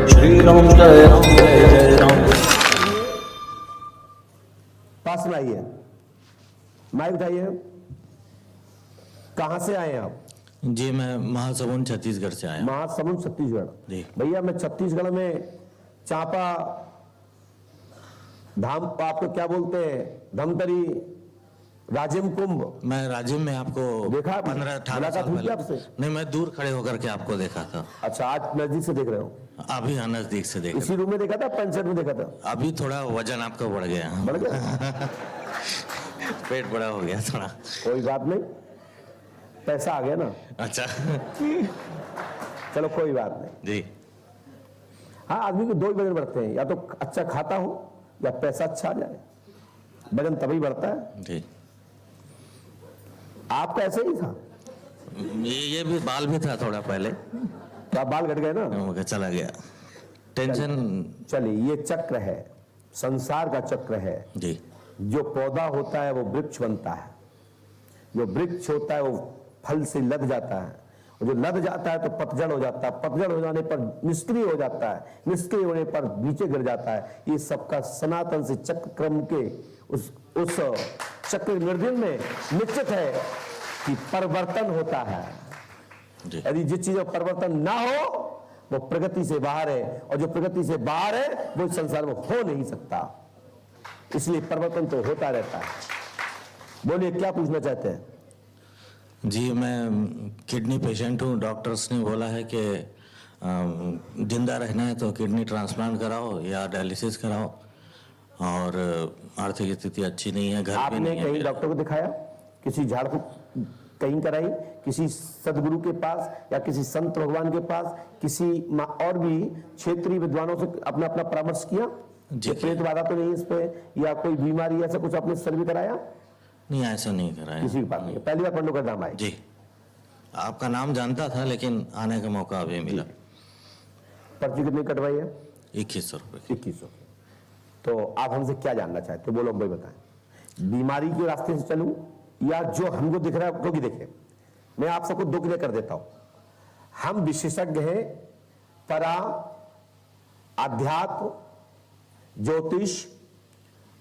श्री राम जय राम। पास में आइए, माइक उठाइए। कहां से आए हैं आप? जी मैं महासमुंद छत्तीसगढ़ से आया। महासमुंद छत्तीसगढ़। जी भैया मैं छत्तीसगढ़ में चांपा धाम, आपको क्या बोलते हैं, धमतरी, राजिम कुंभ, मैं राजिम में आपको देखा? 15-18 मुलाकात साल हुई थी पहले। आपसे? नहीं, मैं दूर हो करके आपको देखा था। अच्छा, आज नजदीक से देख रहे हो? अभी हाँ, नजदीक से देखा। इसी रूम में देखा था, पैंट शर्ट में देखा था? अभी थोड़ा वजन आपका बढ़ गया। बढ़ गया? पेट बड़ा हो गया थोड़ा। कोई बात नहीं, पैसा आ गया ना। अच्छा चलो कोई बात नहीं। जी हाँ, आदमी को दो ही वजन बढ़ते हैं, या तो अच्छा खाता हो या पैसा अच्छा आ जाए, वजन तभी बढ़ता है। जी आपका ऐसे ही था? ये भी बाल भी था थोड़ा पहले, तो आप बाल घट गए ना? मगर चला गया टेंशन। चलिए, ये चक्र है, संसार का चक्र है। जी जो पौधा होता है वो वृक्ष बनता है, जो वृक्ष होता है वो फल से लद जाता है, और जो लद जाता है तो पतझड़ हो जाता है, पतझड़ हो जाने पर निष्क्रिय हो जाता है, निष्क्रिय होने पर नीचे गिर जाता है। ये सबका सनातन से चक्र क्रम के उस चक्र निर्दिन में निश्चित है कि परिवर्तन होता है। जी यदि जिस चीज में परिवर्तन ना हो वो प्रगति से बाहर है, और जो प्रगति से बाहर है वो इस संसार में हो नहीं सकता। इसलिए परिवर्तन तो होता रहता है। बोलिए, क्या पूछना चाहते हैं? जी मैं किडनी पेशेंट हूँ। डॉक्टर्स ने बोला है कि जिंदा रहना है तो किडनी ट्रांसप्लांट कराओ या डायलिसिस कराओ, और आर्थिक स्थिति अच्छी नहीं है, घर पे आपने नहीं है। कहीं डॉक्टर को दिखाया? किसी झाड़ फूक कहीं कराई? किसी सदगुरु के पास या किसी संत भगवान के पास, किसी और भी क्षेत्रीय विद्वानों से अपना अपना परामर्श किया? प्रेत बाधा तो नहीं इस पे, या कोई बीमारी ऐसा कुछ आपने सर्वे कराया? नहीं, ऐसा नहीं कराया। किसी की बात नहीं। पहली बार पंडों का नाम आया? जी आपका नाम जानता था लेकिन आने का मौका अभी मिला। पर्ची कितनी कटवाई है? 2100 रुपये। 2100। तो आप हमसे क्या जानना चाहते हो? बोलो, हम भाई बताएं। बीमारी के रास्ते से चलूं या जो हमको दिख रहा है क्योंकि देखें, मैं आप सबको दो क्लियर कर देता हूं। हम विशेषज्ञ हैं परा, अध्यात्म, ज्योतिष,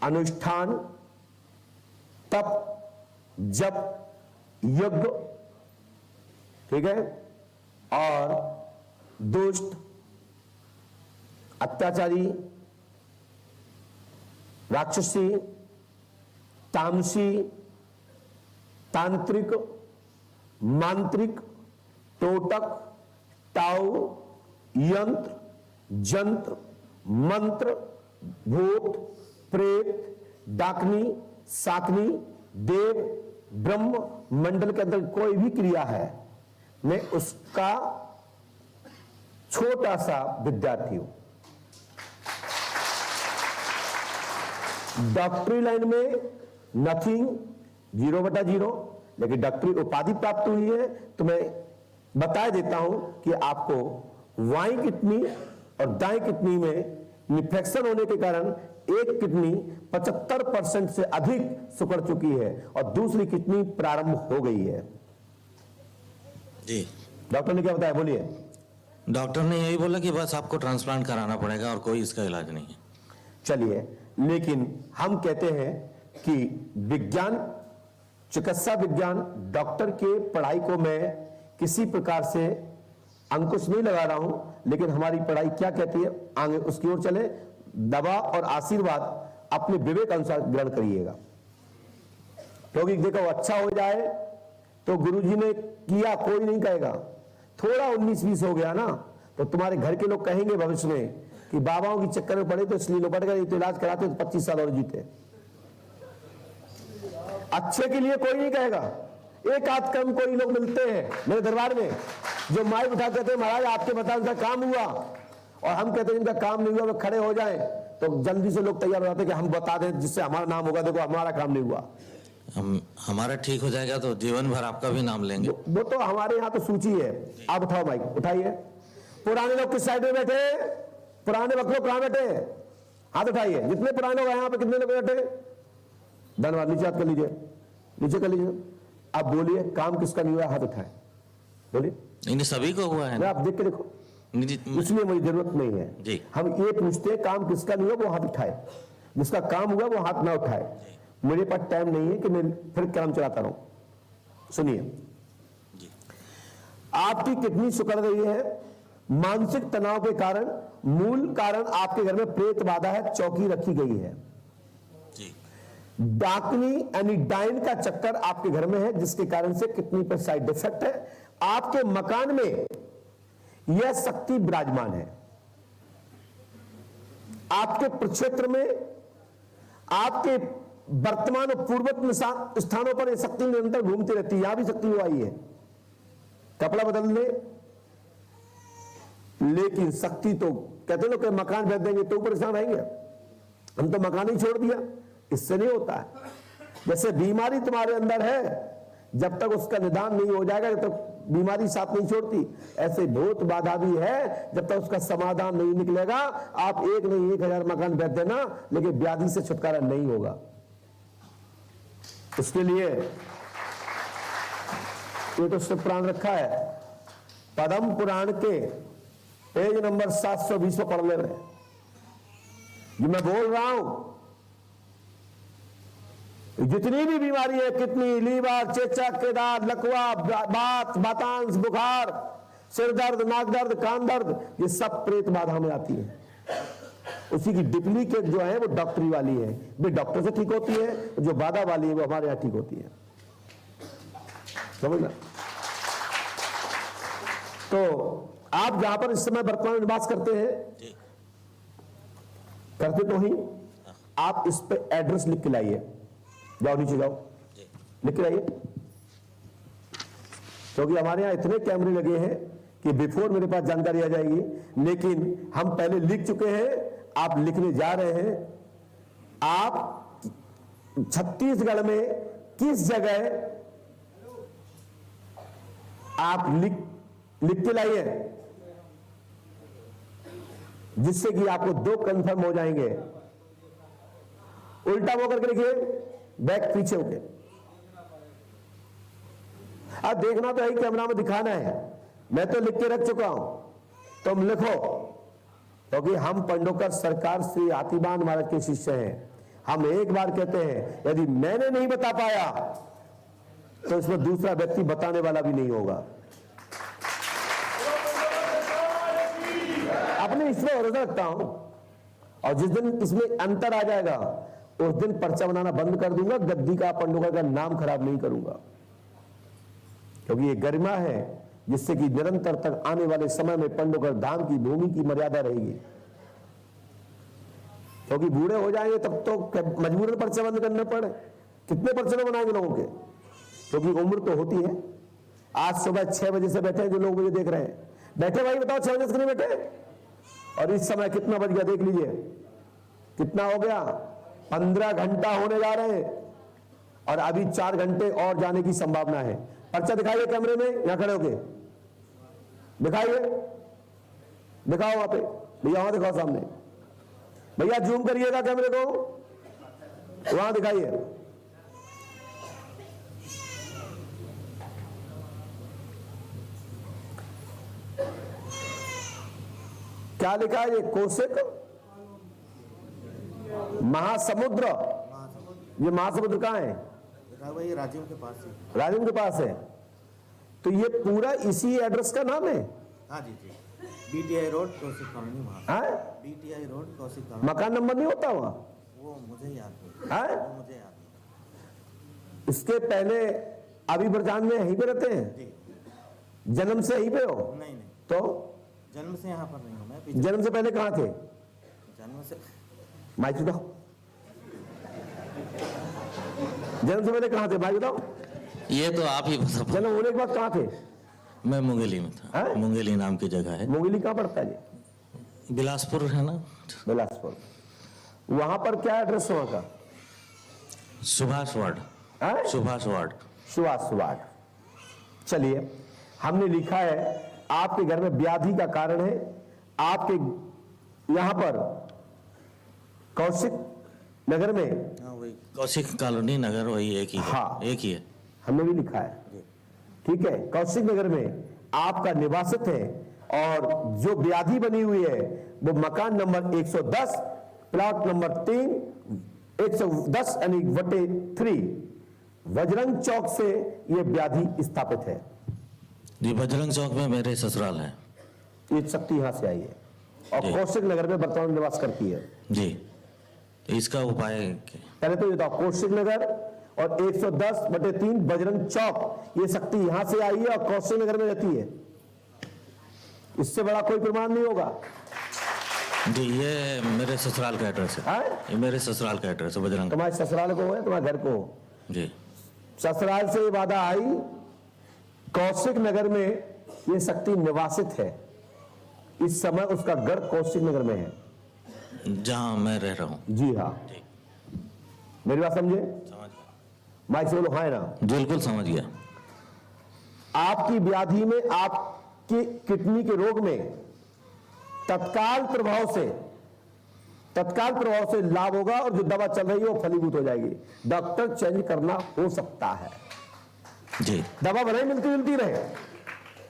अनुष्ठान, तप, जप, यज्ञ, ठीक है, और दुष्ट, अत्याचारी, राक्षसी, तामसी, तांत्रिक, मांत्रिक, टोटक, ताऊ, यंत्र, जंत्र, मंत्र, भूत, प्रेत, डाकनी, साकनी, देव, ब्रह्म मंडल के अंदर कोई भी क्रिया है, मैं उसका छोटा सा विद्यार्थी हूं। डॉक्टरी लाइन में नथिंग, 0/0, लेकिन डॉक्टरी उपाधि प्राप्त हुई है तो मैं बता देता हूं कि आपको वाई किडनी और दाएं किडनी में इन्फेक्शन होने के कारण एक किडनी 75% से अधिक सिकुड़ चुकी है और दूसरी किडनी प्रारंभ हो गई है। जी डॉक्टर ने क्या बताया? बोलिए। डॉक्टर ने यही बोला कि बस आपको ट्रांसप्लांट कराना पड़ेगा और कोई इसका इलाज नहीं है। चलिए, लेकिन हम कहते हैं कि विज्ञान, चिकित्सा विज्ञान, डॉक्टर के पढ़ाई को मैं किसी प्रकार से अंकुश नहीं लगा रहा हूं, लेकिन हमारी पढ़ाई क्या कहती है आगे उसकी ओर चले। दवा और आशीर्वाद अपने विवेक अनुसार ग्रहण करिएगा, क्योंकि देखो अच्छा हो जाए तो गुरुजी ने किया कोई नहीं कहेगा। थोड़ा 19-20 हो गया ना तो तुम्हारे घर के लोग कहेंगे भविष्य में कि बाबाओं के चक्कर में पड़े तो इसलिए लपट गए, तो इलाज कराते तो 25 साल और जीते। अच्छे के लिए कोई नहीं कहेगा। एक आध कम कोई लोग मिलते हैं मेरे दरबार में जो माइक उठाते थे, महाराज आपके बताए उनका काम हुआ, और हम कहते हैं इनका काम नहीं हुआ, वे खड़े हो जाएं तो जल्दी से लोग तैयार हो जाते हैं कि हम बता दें जिससे हमारा नाम होगा, देखो हमारा काम नहीं हुआ। हमारा ठीक हो जाएगा तो जीवन भर आपका भी नाम लेंगे। वो तो हमारे यहाँ तो सूची है। आप उठाओ माइक, उठाइए। पुराने लोग किस साइड में बैठे? पुराने वक्त लोग कहां बैठे? हाथ उठाइए। जितने पुराने लोग यहाँ पे कितने लोग बैठे? धन्यवाद। नीचे हाथ कर लीजिए, नीचे कर लीजिए। अब बोलिए, काम किसका नहीं हुआ? हाथ उठाए, बोलिए। नहीं, सभी को हुआ है ना? आप देख के देखो, इसलिए मुझे जरूरत नहीं है जी। हम ये पूछते हैं काम किसका नहीं हो वो हाथ उठाए, जिसका काम हुआ वो हाथ ना उठाए। मेरे पास टाइम नहीं है कि मैं फिर काम चलाता रहूं। सुनिए, आपकी किडनी सिकुड़ रही है मानसिक तनाव के कारण। मूल कारण आपके घर में प्रेत बाधा है, चौकी रखी गई है। डाकनी यानी डाइन का चक्कर आपके घर में है, जिसके कारण से किडनी पर साइड इफेक्ट है। आपके मकान में यह शक्ति विराजमान है। आपके प्रक्षेत्र में, आपके वर्तमान और पूर्वोत्तर स्थानों पर यह शक्ति निरंतर घूमती रहती है। यहां भी शक्ति वो आई है, कपड़ा बदल ले, लेकिन शक्ति तो कहते लोग मकान भेज देंगे तो परेशान आएंगे। हम तो मकान ही छोड़ दिया, इससे नहीं होता है। जैसे बीमारी तुम्हारे अंदर है, जब तक उसका निदान नहीं हो जाएगा, जब तक बीमारी साथ नहीं छोड़ती, ऐसे भूत बाधा भी है, जब तक उसका समाधान नहीं निकलेगा आप एक नहीं 1000 मकान भेज देना, लेकिन व्याधि से छुटकारा नहीं होगा। उसके लिए ये तो शिव पुराण रखा है, पद्म पुराण के पेज नंबर 720 पर पढ़ ले रहे हैं। जो मैं बोल रहा हूं, जितनी भी बीमारी है, किडनी, लीवर, चेचक, केदार, लकवा, बात, बातांश, बुखार, सिर दर्द, नाक दर्द, कान दर्द, ये सब प्रेत बाधा में आती है। उसी की डुप्लीकेट जो है वो डॉक्टरी वाली है, वे डॉक्टर से ठीक होती है, जो बाधा वाली है वो हमारे यहां ठीक होती है। समझ ना? तो आप जहां पर इस समय वर्तमान में निवास करते हैं, करते तो ही, आप इस पे एड्रेस लिख के लाइए। जाओ नीचे जाओ, लिख के लाइए, क्योंकि हमारे यहां इतने कैमरे लगे हैं कि बिफोर मेरे पास जानकारी आ जाएगी, लेकिन हम पहले लिख चुके हैं, आप लिखने जा रहे हैं। आप छत्तीसगढ़ में किस जगह आप लिख के लाइए, जिससे कि आपको 2 कंफर्म हो जाएंगे। उल्टा वो करके लिखिए, बैक पीछे होके। अब देखना तो है, कैमरा में दिखाना है। मैं तो लिख के रख चुका हूं, तुम लिखो, क्योंकि हम पंडोकर सरकार श्री हाथीबान महाराज के शिष्य हैं। हम एक बार कहते हैं, यदि मैंने नहीं बता पाया तो इसमें दूसरा व्यक्ति बताने वाला भी नहीं होगा। अपने इसमें भरोसा रखता हूं, और जिस दिन इसमें अंतर आ जाएगा उस दिन पर्चा बनाना बंद कर दूंगा, गद्दी का, पंडोकर का नाम खराब नहीं करूंगा। क्योंकि ये गरिमा है जिससे कि निरंतर तक आने वाले समय में पंडोकर धाम की भूमि की मर्यादा रहेगी। क्योंकि बूढ़े हो जाएंगे तब तो मजबूरन पर्चे बंद करने पड़े। कितने पर्चे बनाएंगे लोगों के, क्योंकि उम्र तो होती है। आज सुबह 6 बजे से बैठे हैं जो लोग मुझे देख रहे हैं, बैठे भाई बताओ 6 बजे से नहीं बैठे? और इस समय कितना बज गया देख लीजिए, कितना हो गया, 15 घंटा होने जा रहे हैं, और अभी 4 घंटे और जाने की संभावना है। पर्चा दिखाइए कैमरे में, यहां खड़े होके दिखाइए, दिखाओ वहां पे भैया, वहां दिखाओ सामने भैया, जूम करिएगा कैमरे को, वहां दिखाइए। क्या लिखा है ये? कोशिक महासमुद्र। ये महासमुद्र कहां है? ये राजीव के पास है। राजीव के पास है। तो ये पूरा इसी एड्रेस का नाम है? हाँ जी जी, बीटीआई रोड कौशिक कॉलोनी वहाँ। BTI road Kaushik colony. मकान नंबर नहीं होता वहां? वो मुझे याद नहीं है, वो मुझे याद नहीं। इसके पहले अभी बरजान में यहीं पे रहते हैं? जी। जन्म से यहीं पे हो? नहीं नहीं, तो जन्म से यहाँ पर नहीं हूँ मैं। जन्म से पहले कहाँ थे? जन्म से माइक बताओ, जन्म से पहले कहाँ थे भाई बताओ? ये तो आप ही बता। जन्म होने के बाद कहाँ थे? मैं मुंगेली में था। हैं? मुंगेली नाम की जगह है। मुंगेली कहाँ पड़ता है जी? बिलासपुर है ना? बिलासपुर। वहां पर क्या एड्रेस वहां का? सुभाष वार्ड। हैं? सुभाष वार्ड। सुभाष वार्ड। चलिए, हमने लिखा है आपके घर में व्याधि का कारण है। आपके यहां पर कौशिक नगर में, हाँ वही। कौशिक कॉलोनी नगर, वही एक ही है। हाँ। एक ही है। हमने भी लिखा है, ठीक है। कौशिक नगर में आपका निवासित है, और जो व्याधि बनी हुई है वो मकान नंबर 110 प्लॉट नंबर 3 110 यानी बटे 3 बजरंग चौक से ये व्याधि स्थापित है। जी बजरंग चौक में मेरे ससुराल है। ये शक्ति यहां से आई है और कौशिक नगर में वर्तमान में निवास करती है। जी तो इसका उपाय पहले तो ये बताओ, कौशिक नगर और 110/3 बजरंग चौक, ये शक्ति यहां से आई है और कौशिक नगर में रहती है। इससे बड़ा कोई प्रमाण नहीं होगा। जी ये मेरे ससुराल का एड्रेस है। ये मेरे ससुराल का एड्रेस है बजरंग। तुम्हारे ससुराल को है, तुम्हारे घर को? जी ससुराल से ये बाधा आई, कौशिक नगर में ये शक्ति निवासित है। इस समय उसका गढ़ कौशिक नगर में है जहां मैं रह रहा हूं। जी हाँ, मेरी बात समझे? माइक से बोलो हाँ ना। बिल्कुल समझ गया। आपकी व्याधि में, आपकी किडनी के रोग में तत्काल प्रभाव से लाभ होगा और जो दवा चल रही है वो फलीभूत हो जाएगी। डॉक्टर चेंज करना हो सकता है जी, दवा भले ही मिलती जुलती रहे,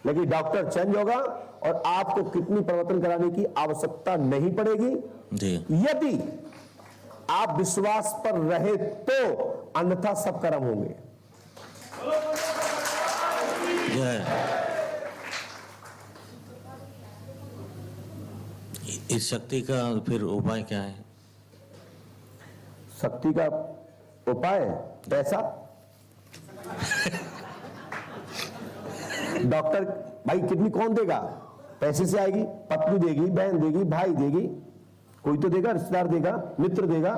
लेकिन डॉक्टर चेंज होगा और आपको किडनी परिवर्तन कराने की आवश्यकता नहीं पड़ेगी जी। यदि आप विश्वास पर रहे तो, अन्यथा सब कर्म होंगे। इस शक्ति का फिर उपाय क्या है? शक्ति का उपाय पैसा। डॉक्टर भाई किडनी कौन देगा? पैसे से आएगी, पत्नी देगी, बहन देगी, भाई देगी, कोई तो देगा, रिश्तेदार देगा, मित्र देगा,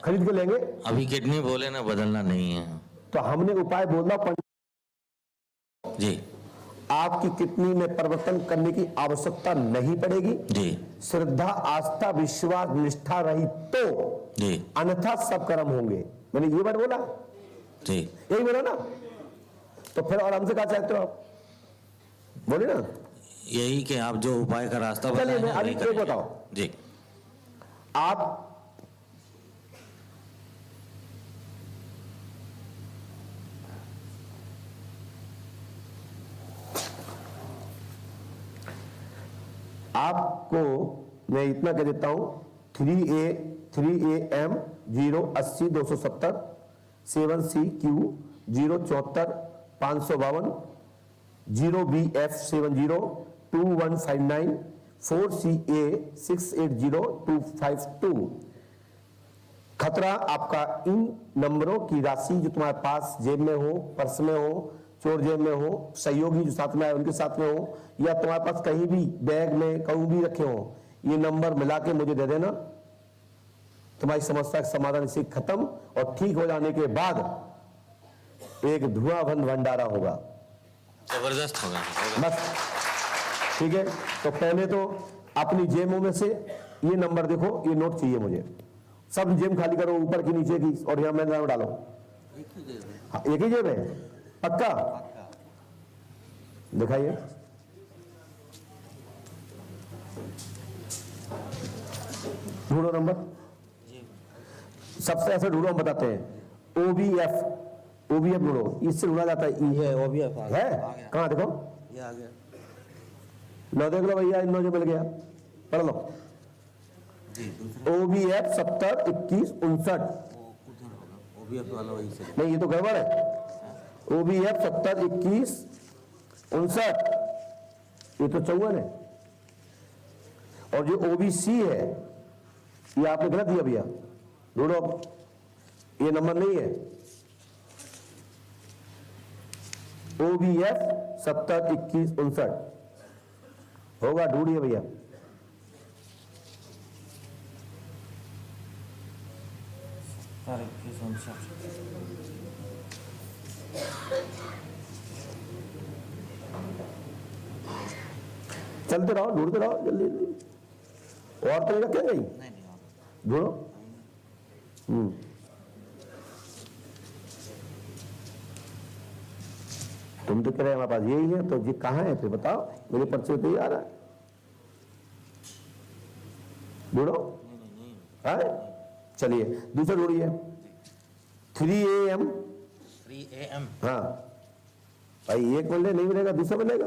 खरीद के लेंगे। अभी किडनी बोले ना बदलना नहीं है तो हमने उपाय बोला जी। आपकी किडनी में परिवर्तन करने की आवश्यकता नहीं पड़ेगी जी श्रद्धा, आस्था, विश्वास, निष्ठा रही तो जी, अन्यथा सब कर्म होंगे। मैंने ये बात बोला जी, यही बोला ना, तो फिर और हमसे क्या चाहते हो आप? बोले ना यही कि आप जो उपाय का रास्ता चलिए बताएं मैं अभी वही एक करेंगे। बताओ, जी आप आपको मैं इतना कह देता हूं 3AM 080 270 7CQ 074 552 0BF 70 2159 4CA 680 252। खतरा आपका इन नंबरों की राशि जो तुम्हारे पास जेब में हो, पर्स में हो, चोर जेब में हो, सहयोगी जो साथ में आए उनके साथ में हो, या तुम्हारे पास कहीं भी बैग में कहीं भी रखे हो, ये नंबर मिला के मुझे दे देना। तुम्हारी समस्या का समाधान इसे खत्म और ठीक हो जाने के बाद एक धुआंधार भंडारा होगा, जबरदस्त होगा बस। ठीक है, तो पहले तो अपनी जेबों में से ये नंबर देखो, ये नोट चाहिए मुझे। सब जेब खाली करो, ऊपर की नीचे की, और यहां मैंने डालो। हाँ, एक ही जेब है पक्का? दिखाइए। ढूंढो नंबर, सबसे ऐसे ढूंढो, हम बताते हैं। OBF ढूंढो, इससे ढूंढा जाता है। ये OBF है कहां? देखो ये आ गया। लो देख लो भैया, इन जो मिल गया, पढ़ लो। OBF 70 21 59। OBF वाला वही से। नहीं, ये तो गड़बड़ है। OBF 70 21 59, ये तो 54 है। और जो OBC है ये आपने गलत दिया भैया, ढूंढो, ये नंबर नहीं है। OBF 70 21 59 होगा, ढूंढिए भैया। चलते रहो, ढूंढते रहो, जल्दी जल्दी। और तो क्या गई? ढूंढो। तुम तो कह रहे हमारे पास यही है, तो ये कहां है फिर बताओ, मेरे पर्चे तो ही आ रहा है। ढूंढो। चलिए दूसरा ढूंढिए। 3AM। हाँ भाई, एक मिले नहीं मिलेगा, दूसरा मिलेगा।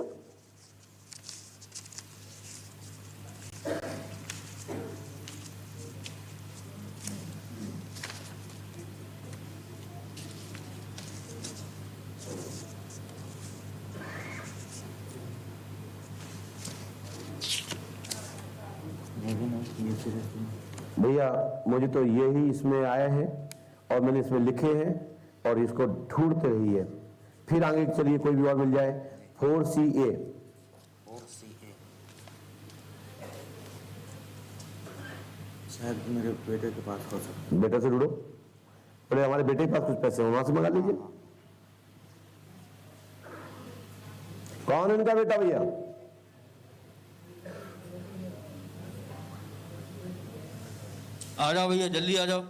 ये फिर इसमें भैया मुझे तो यही इसमें आया है और मैंने इसमें लिखे हैं और इसको ढूंढते रहिए, फिर आगे चलिए कोई भी और मिल जाए। 4CA शायद मेरे बेटे के पास हो सकता बेटा से ढूंढो, पहले हमारे बेटे के पास कुछ पैसे हैं वहां से मंगा लीजिए। कौन है इनका बेटा भैया? आ जाओ भैया, जल्दी आ जाओ। है,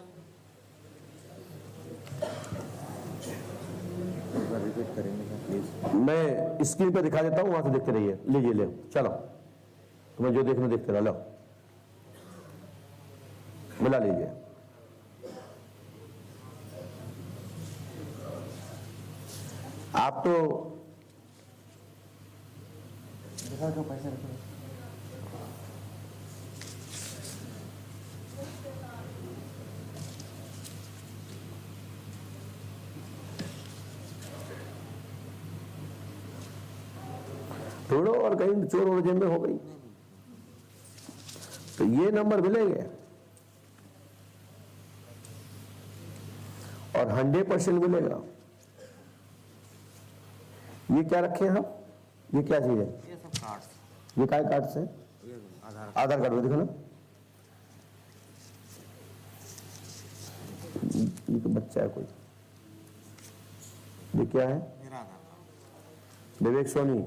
रिपीट करेंगे क्या प्लीज? मैं स्क्रीन पे दिखा देता हूं, वहां से देखते रहिए। लीजिए ले चलो, तुम्हें जो देखना देखते रहो, लो मिला लीजिए। आप तो दिखा दो पैसे रखो। ढूंढो और कहीं चोर और जेब में हो गई तो ये नंबर मिलेंगे और 100% मिलेगा। ये क्या रखे हैं हम? ये क्या चीज है? ये सब कार्ड्स, ये काय कार्ड से? ये आधार कार्ड में देखो ना, ये तो बच्चा है कोई। ये क्या है? मेरा आधार कार्ड। विवेक सोनी।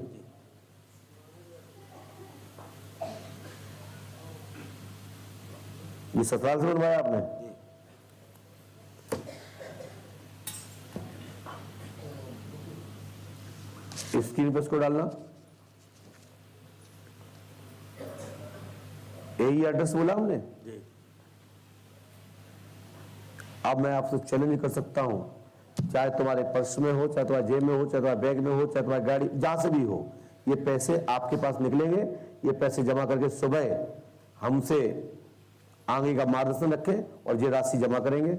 ये ससुराल से बनवाया आपने? स्क्रीन पर इसको डालना। यही एड्रेस बोला हमने। अब मैं आपसे चैलेंज कर सकता हूं, चाहे तुम्हारे पर्स में हो, चाहे तुम्हारे जेब में हो, चाहे तुम्हारे बैग में हो, चाहे तुम्हारी गाड़ी, जहां से भी हो, ये पैसे आपके पास निकलेंगे। ये पैसे जमा करके सुबह हमसे आगे का मार्गदर्शन रखें और ये राशि जमा करेंगे।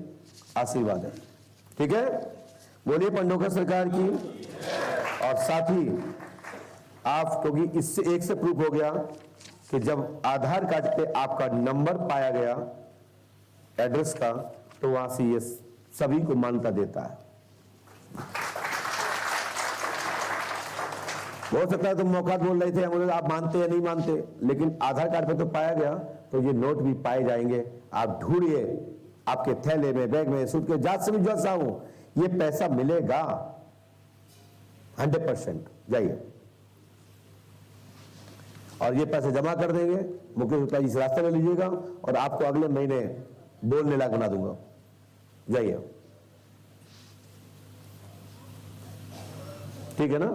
आशीर्वाद है, ठीक है? बोलिए पंडोकर सरकार की। और साथ ही आप, क्योंकि इससे एक से प्रूफ हो गया कि जब आधार कार्ड पे आपका नंबर पाया गया एड्रेस का, तो वहां से ये सभी को मान्यता देता है। हो सकता है तुम मौका बोल रहे थे, हम आप मानते या नहीं मानते, लेकिन आधार कार्ड पे तो पाया गया, तो ये नोट भी पाए जाएंगे। आप ढूंढिए आपके थैले में, बैग में, सूट के, जात से भी जैसा हो, ये पैसा मिलेगा 100%। जाइए और ये पैसे जमा कर देंगे। मुकेश गुप्ता जी से रास्ते में लीजिएगा और आपको अगले महीने बोलने लायक बना दूंगा। जाइए, ठीक है ना?